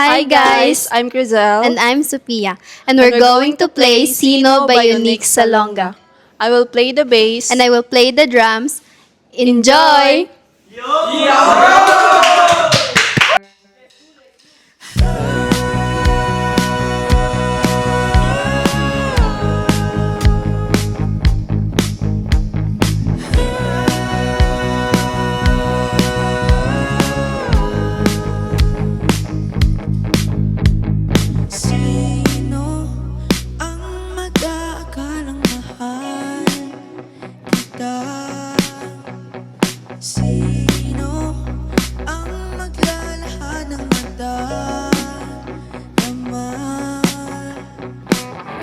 Hi guys, I'm Crizel. and I'm Sophia, and we're going to play Sino by Unique Salonga. I will play the bass. And I will play the drums. Enjoy! Sino ang mag-aakalang mahal kita? Sino ang maglalahad ng madarama?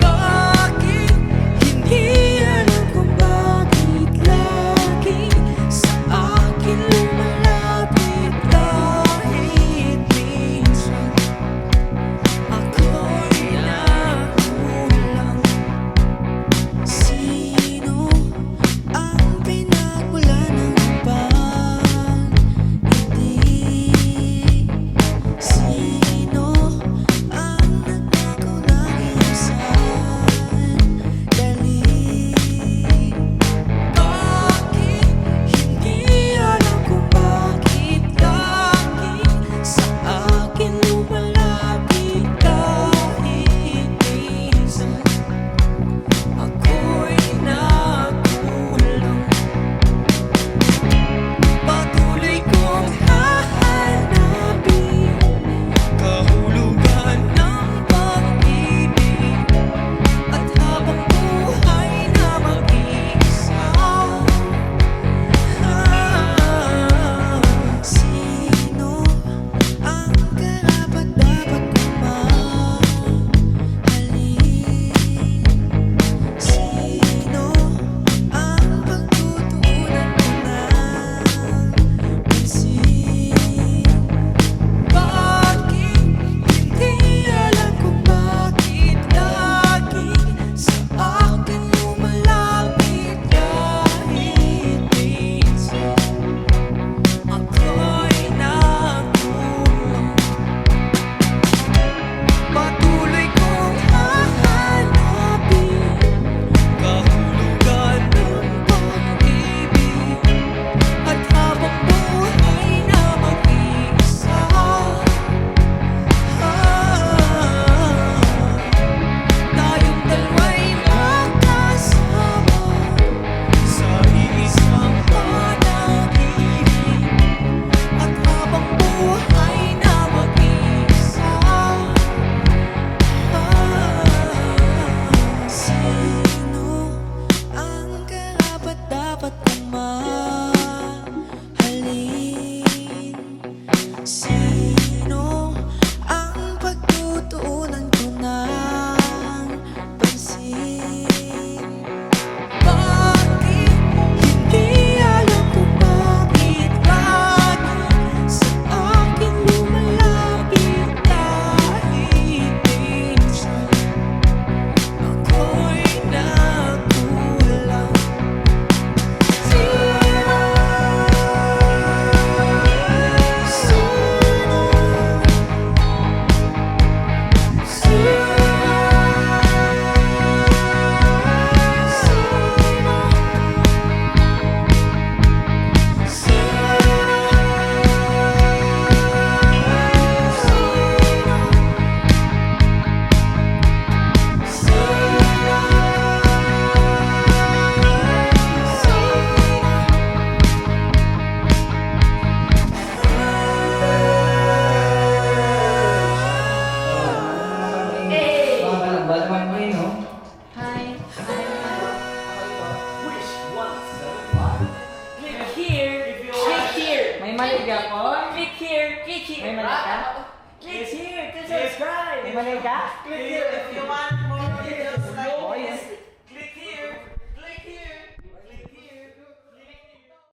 Bakit hindi alam kung bakit lagi sa akin lumalapit kahit minsan ako'y nakulang? Sino ang pinagmula ng pag-ibig? Sino ang nagpakaw ng iyong sandali? Bakit hindi alam kung bakit lagi sa akin lumalapit kahit minsan ako'y nakulang? Patuloy kong hahanapin kahulugan ng pag-ibig, at habang buhay na mag-isa, sino ang karapat-dapat kong mahalin? Sino ang pagtutuunan ko ng pansin? Bakit hindi alam kung bakit lagi sa akin lumalapit kahit minsan ako'y nakulang? Patuloy kong hahanapin kahulugan ng pag-ibig, at habang buhay na mag-isa, tayong dalawa'y magkasama sa isang panaginip, at habang buhay na mag-isa, sino ang karapat-dapat kong mahalin? Sino ang pagtutuunan ko ng pansin? Bakit hindi alam kung bakit lagi sa akin lumalapit kahit minsan ako'y nakulang? May mali ka po? Click here, click here. May mali ka? Click here to subscribe. May mali ka? Click here if you want